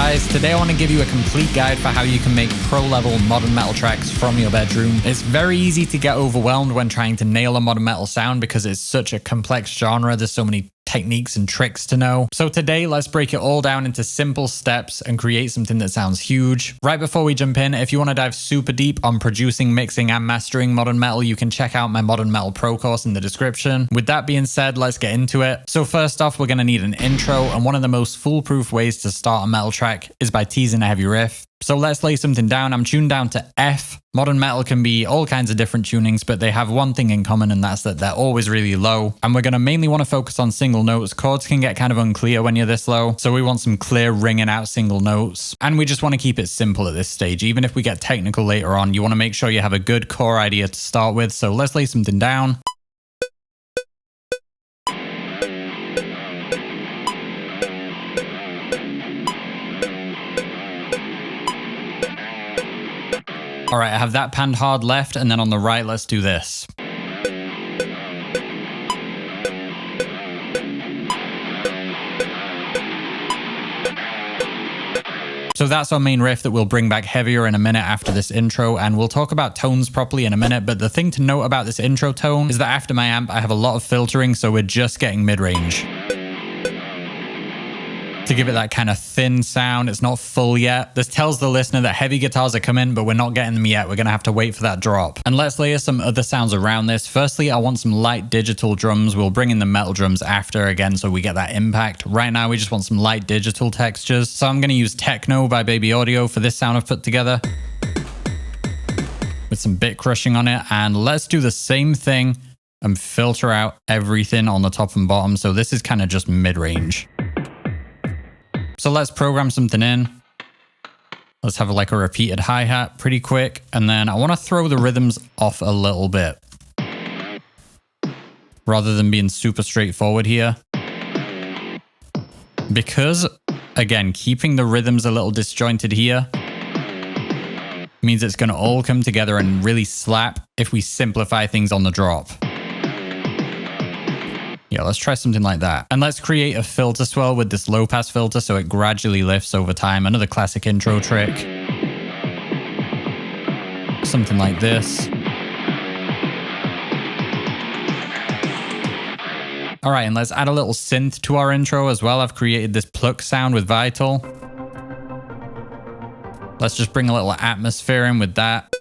guys, today I want to give you a complete guide for how you can make pro-level modern metal tracks from your bedroom. It's very easy to get overwhelmed when trying to nail a modern metal sound because it's such a complex genre. There's so many techniques and tricks to know. So today, let's break it all down into simple steps and create something that sounds huge. Right before we jump in, if you want to dive super deep on producing, mixing, and mastering modern metal, you can check out my Modern Metal Pro course in the description. With that being said, let's get into it. So first off, we're going to need an intro, and one of the most foolproof ways to start a metal track is by teasing a heavy riff. So let's lay something down. I'm tuned down to F. Modern metal can be all kinds of different tunings, but they have one thing in common, and that's that they're always really low. And we're going to mainly want to focus on single notes. Chords can get kind of unclear when you're this low, so we want some clear ringing out single notes. And we just want to keep it simple at this stage. Even if we get technical later on, you want to make sure you have a good core idea to start with. So let's lay something down. All right, I have that panned hard left, and then on the right, let's do this. So that's our main riff that we'll bring back heavier in a minute after this intro, and we'll talk about tones properly in a minute. But the thing to note about this intro tone is that after my amp, I have a lot of filtering, so we're just getting mid-range. To give it that kind of thin sound. It's not full yet. This tells the listener that heavy guitars are coming, but we're not getting them yet. We're going to have to wait for that drop. And let's layer some other sounds around this. Firstly, I want some light digital drums. We'll bring in the metal drums after again, so we get that impact. Right now, we just want some light digital textures. So I'm going to use Techno by Baby Audio for this sound I've put together, with some bit crushing on it. And let's do the same thing and filter out everything on the top and bottom. So this is kind of just mid-range. So let's program something in. Let's have like a repeated hi-hat pretty quick. And then I want to throw the rhythms off a little bit, rather than being super straightforward here. Because, again, keeping the rhythms a little disjointed here means it's going to all come together and really slap if we simplify things on the drop. Yeah, let's try something like that. And let's create a filter swell with this low pass filter so it gradually lifts over time. Another classic intro trick. Something like this. All right, and let's add a little synth to our intro as well. I've created this pluck sound with Vital. Let's just bring a little atmosphere in with that.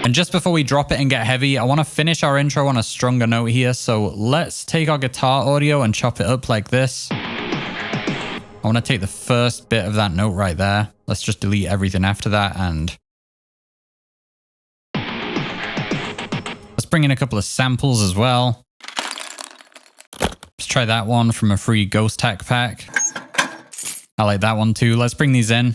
And just before we drop it and get heavy, I want to finish our intro on a stronger note here. So let's take our guitar audio and chop it up like this. I want to take the first bit of that note right there. Let's just delete everything after that. And let's bring in a couple of samples as well. Let's try that one from a free Ghost Tack pack. I like that one too. Let's bring these in.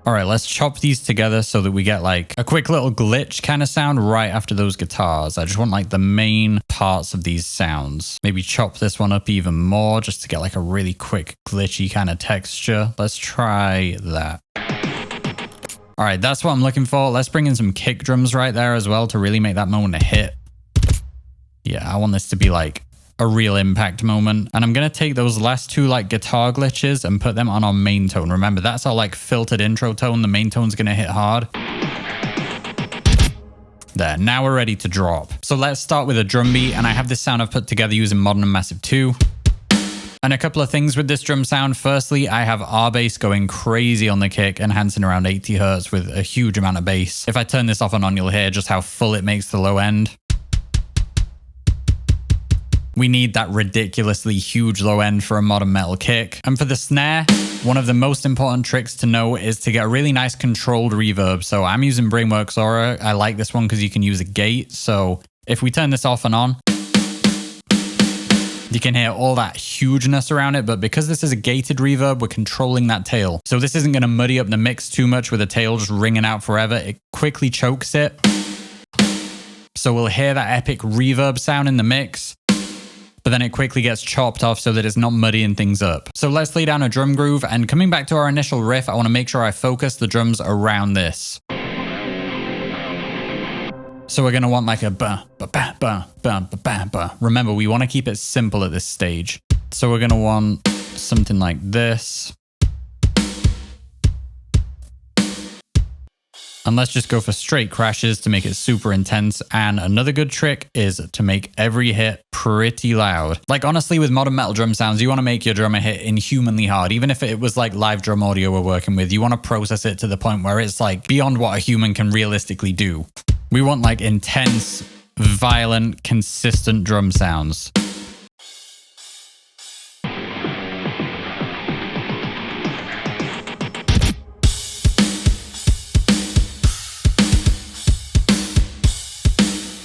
All right, let's chop these together so that we get like a quick little glitch kind of sound right after those guitars. I just want like the main parts of these sounds. Maybe chop this one up even more just to get like a really quick glitchy kind of texture. Let's try that. All right, that's what I'm looking for. Let's bring in some kick drums right there as well to really make that moment a hit. Yeah, I want this to be like a real impact moment. And I'm going to take those last two like guitar glitches and put them on our main tone. Remember, that's our like filtered intro tone. The main tone's going to hit hard. There, now we're ready to drop. So let's start with a drum beat, and I have this sound I've put together using Modern and Massive 2. And a couple of things with this drum sound. Firstly, I have R bass going crazy on the kick, enhancing around 80 hertz with a huge amount of bass. If I turn this off and on, you'll hear just how full it makes the low end. We need that ridiculously huge low end for a modern metal kick. And for the snare, one of the most important tricks to know is to get a really nice controlled reverb. So I'm using Brainworks Aura. I like this one because you can use a gate. So if we turn this off and on, you can hear all that hugeness around it. But because this is a gated reverb, we're controlling that tail. So this isn't going to muddy up the mix too much with the tail just ringing out forever. It quickly chokes it. So we'll hear that epic reverb sound in the mix, but then it quickly gets chopped off so that it's not muddying things up. So let's lay down a drum groove, and coming back to our initial riff, I want to make sure I focus the drums around this. So we're going to want like a ba ba ba ba ba ba ba ba. Remember, we want to keep it simple at this stage. So we're going to want something like this. And let's just go for straight crashes to make it super intense. And another good trick is to make every hit pretty loud. Like honestly, with modern metal drum sounds, you want to make your drummer hit inhumanly hard. Even if it was like live drum audio we're working with, you want to process it to the point where it's like beyond what a human can realistically do. We want like intense, violent, consistent drum sounds.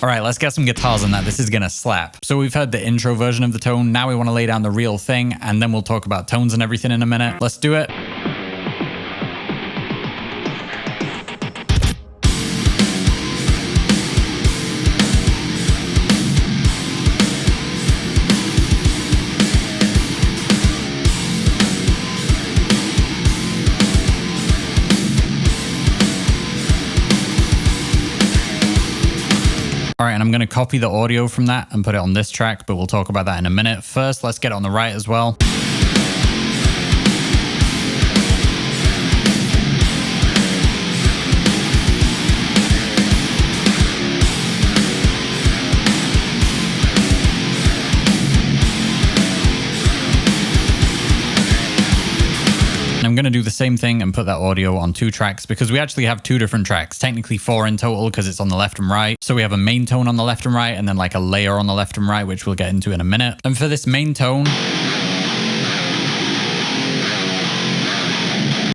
All right, let's get some guitars on that. This is gonna slap. So we've heard the intro version of the tone. Now we want to lay down the real thing, and then we'll talk about tones and everything in a minute. Let's do it. All right, and I'm going to copy the audio from that and put it on this track, but we'll talk about that in a minute. First, let's get it on the right as well. I'm going to do the same thing and put that audio on 2 tracks because we actually have 2 different tracks, technically 4 in total because it's on the left and right. So we have a main tone on the left and right and then like a layer on the left and right, which we'll get into in a minute. And for this main tone,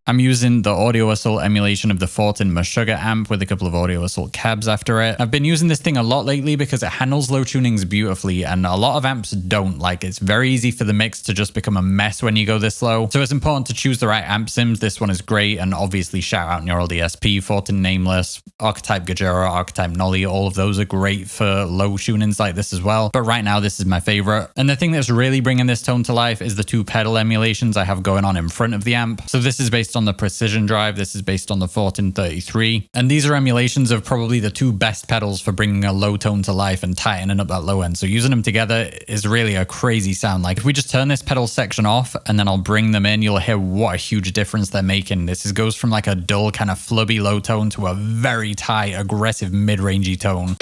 I'm using the Audio Assault emulation of the 14 Meshuggah amp with a couple of Audio Assault cabs after it. I've been using this thing a lot lately because it handles low tunings beautifully and a lot of amps don't. Like it's very easy for the mix to just become a mess when you go this low. So it's important to choose the right amp sims. This one is great, and obviously shout out Neural DSP, 14 Nameless, Archetype Gajera, Archetype Nolly, all of those are great for low tunings like this as well. But right now this is my favorite. And the thing that's really bringing this tone to life is the 2 pedal emulations I have going on in front of the amp. So this is based on the Precision Drive, this is based on the 1433, and these are emulations of probably the 2 best pedals for bringing a low tone to life and tightening up that low end. So using them together is really a crazy sound. Like if we just turn this pedal section off and then I'll bring them in, you'll hear what a huge difference they're making. This goes from like a dull kind of flubby low tone to a very tight, aggressive mid-rangey tone.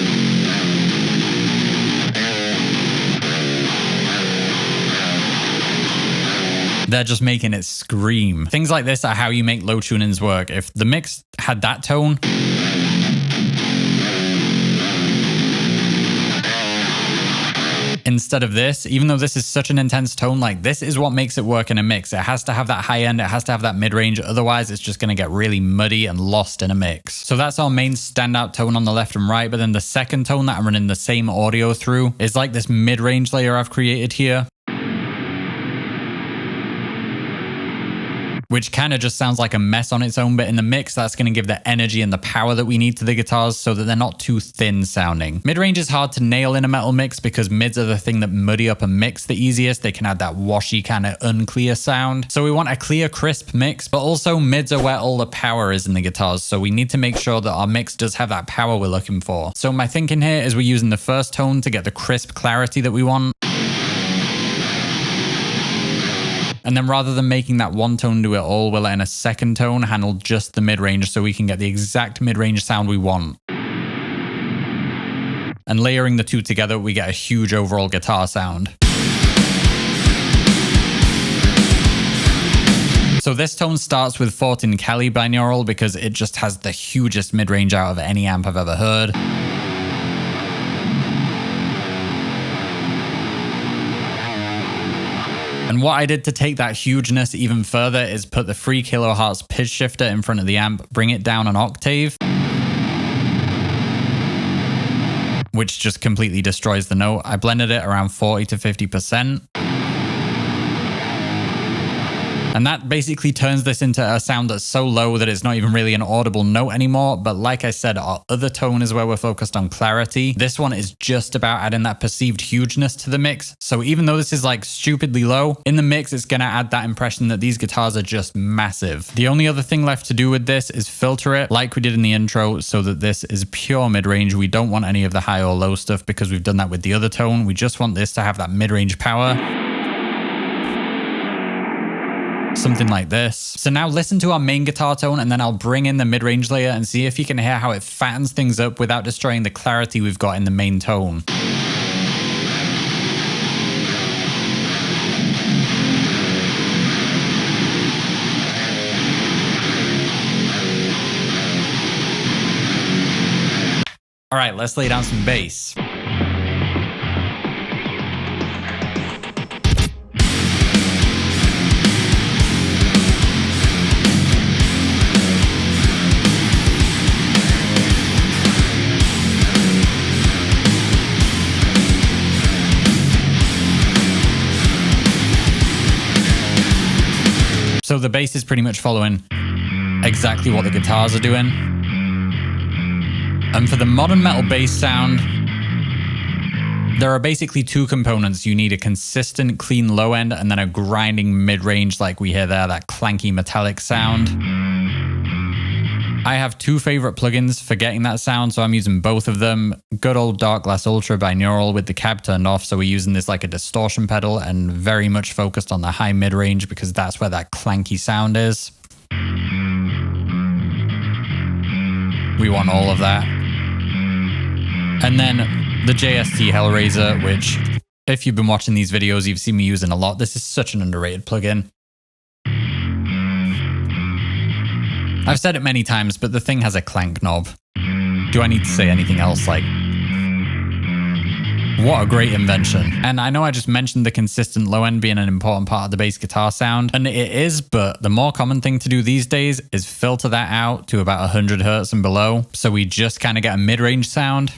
They're just making it scream. Things like this are how you make low tunings work. If the mix had that tone, instead of this, even though this is such an intense tone, like this is what makes it work in a mix. It has to have that high end, it has to have that mid-range, otherwise it's just going to get really muddy and lost in a mix. So that's our main standout tone on the left and right, but then the second tone that I'm running the same audio through is like this mid-range layer I've created here, which kind of just sounds like a mess on its own, but in the mix, that's going to give the energy and the power that we need to the guitars so that they're not too thin sounding. Mid-range is hard to nail in a metal mix because mids are the thing that muddy up a mix the easiest. They can add that washy kind of unclear sound. So we want a clear, crisp mix, but also mids are where all the power is in the guitars. So we need to make sure that our mix does have that power we're looking for. So my thinking here is we're using the first tone to get the crisp clarity that we want. And then rather than making that one tone do it all, we're letting a second tone handle just the mid-range so we can get the exact mid-range sound we want. And layering the 2 together, we get a huge overall guitar sound. So this tone starts with 14 Cali binaural because it just has the hugest mid-range out of any amp I've ever heard. And what I did to take that hugeness even further is put the 3 kHz pitch shifter in front of the amp, bring it down an octave, which just completely destroys the note. I blended it around 40 to 50%. And that basically turns this into a sound that's so low that it's not even really an audible note anymore. But like I said, our other tone is where we're focused on clarity. This one is just about adding that perceived hugeness to the mix. So even though this is like stupidly low, in the mix, it's going to add that impression that these guitars are just massive. The only other thing left to do with this is filter it like we did in the intro so that this is pure mid-range. We don't want any of the high or low stuff because we've done that with the other tone. We just want this to have that mid-range power. Something like this. So now listen to our main guitar tone and then I'll bring in the mid-range layer and see if you can hear how it fattens things up without destroying the clarity we've got in the main tone. All right, let's lay down some bass. So the bass is pretty much following exactly what the guitars are doing. And for the modern metal bass sound, there are basically two components. You need a consistent, clean low end and then a grinding mid-range like we hear there, that clanky metallic sound. I have two favorite plugins for getting that sound, so I'm using both of them. Good old Dark Glass Ultra binaural with the cab turned off, so we're using this like a distortion pedal and very much focused on the high mid-range because that's where that clanky sound is. We want all of that. And then the JST Hellraiser, which if you've been watching these videos, you've seen me using a lot. This is such an underrated plugin. I've said it many times, but the thing has a clank knob. Do I need to say anything else? Like, what a great invention. And I know I just mentioned the consistent low end being an important part of the bass guitar sound, and it is, but the more common thing to do these days is filter that out to about 100 hertz and below. So we just kind of get a mid-range sound.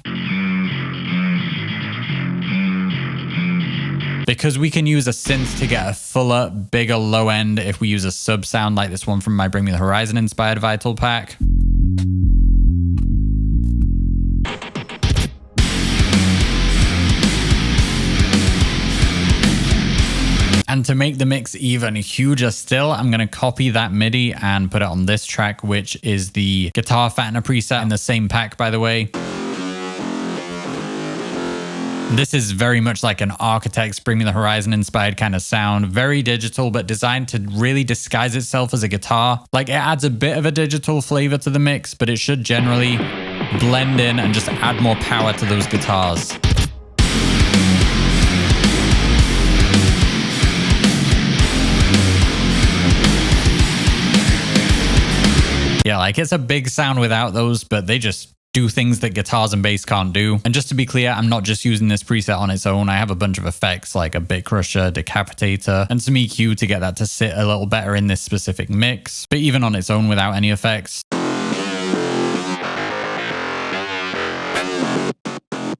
Because we can use a synth to get a fuller, bigger low end if we use a sub sound like this one from my Bring Me the Horizon inspired Vital pack. And to make the mix even huger still, I'm going to copy that MIDI and put it on this track, which is the guitar fattener preset in the same pack, by the way. This is very much like an Architect's Bring Me the Horizon inspired kind of sound. Very digital, but designed to really disguise itself as a guitar. Like, it adds a bit of a digital flavor to the mix, but it should generally blend in and just add more power to those guitars. Yeah, like, it's a big sound without those, but they just do things that guitars and bass can't do. And just to be clear, I'm not just using this preset on its own. I have a bunch of effects like a bit crusher, decapitator, and some EQ to get that to sit a little better in this specific mix. But even on its own without any effects,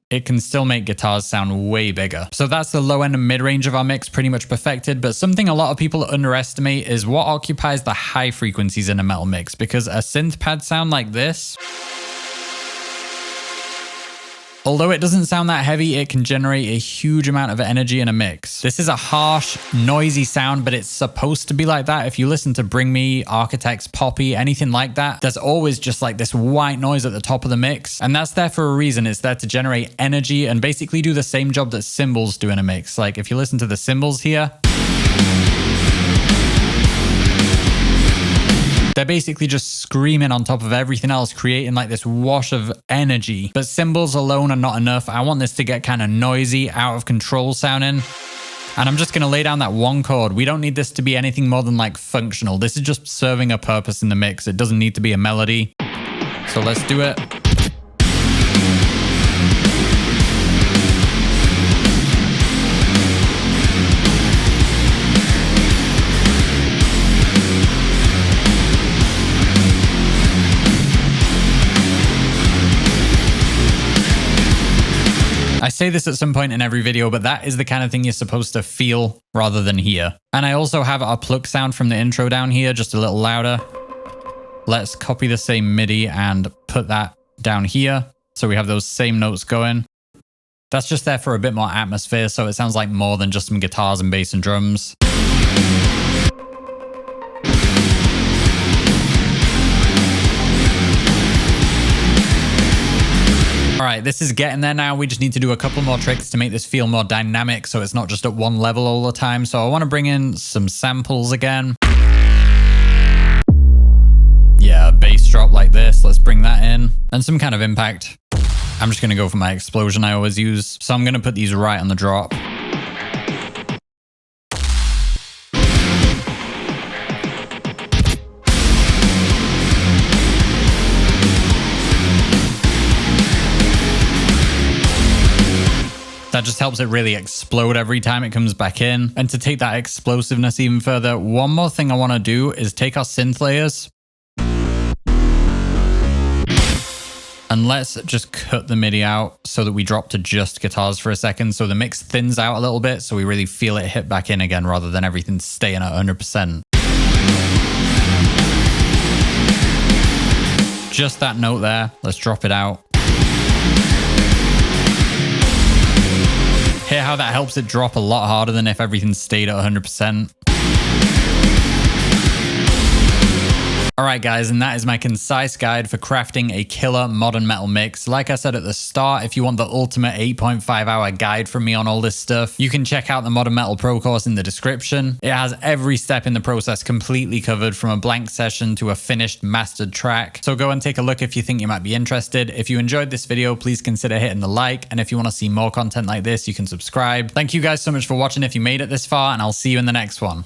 it can still make guitars sound way bigger. So that's the low end and mid-range of our mix pretty much perfected, but something a lot of people underestimate is what occupies the high frequencies in a metal mix, because a synth pad sound like this, although it doesn't sound that heavy, it can generate a huge amount of energy in a mix. This is a harsh, noisy sound, but it's supposed to be like that. If you listen to Bring Me, Architects, Poppy, anything like that, there's always just like this white noise at the top of the mix. And that's there for a reason. It's there to generate energy and basically do the same job that cymbals do in a mix. Like, if you listen to the cymbals here, they're basically just screaming on top of everything else, creating like this wash of energy. But cymbals alone are not enough. I want this to get kind of noisy, out of control sounding. And I'm just going to lay down that one chord. We don't need this to be anything more than like functional. This is just serving a purpose in the mix. It doesn't need to be a melody. So let's do it. I say this at some point in every video, but that is the kind of thing you're supposed to feel rather than hear. And I also have our pluck sound from the intro down here, just a little louder. Let's copy the same MIDI and put that down here. So we have those same notes going. That's just there for a bit more atmosphere, so it sounds like more than just some guitars and bass and drums. All right, this is getting there now. We just need to do a couple more tricks to make this feel more dynamic, so it's not just at one level all the time. So I want to bring in some samples again. Yeah, a bass drop like this. Let's bring that in. And some kind of impact. I'm just going to go for my explosion I always use. So I'm going to put these right on the drop. That just helps it really explode every time it comes back in. And to take that explosiveness even further, one more thing I want to do is take our synth layers. And let's just cut the MIDI out so that we drop to just guitars for a second. So the mix thins out a little bit so we really feel it hit back in again rather than everything staying at 100%. Just that note there. Let's drop it out. Hear how that helps it drop a lot harder than if everything stayed at 100%. Alright guys, and that is my concise guide for crafting a killer modern metal mix. Like I said at the start, if you want the ultimate 8.5 hour guide from me on all this stuff, you can check out the Modern Metal Pro course in the description. It has every step in the process completely covered, from a blank session to a finished mastered track. So go and take a look if you think you might be interested. If you enjoyed this video, please consider hitting the like, and if you want to see more content like this, you can subscribe. Thank you guys so much for watching if you made it this far, and I'll see you in the next one.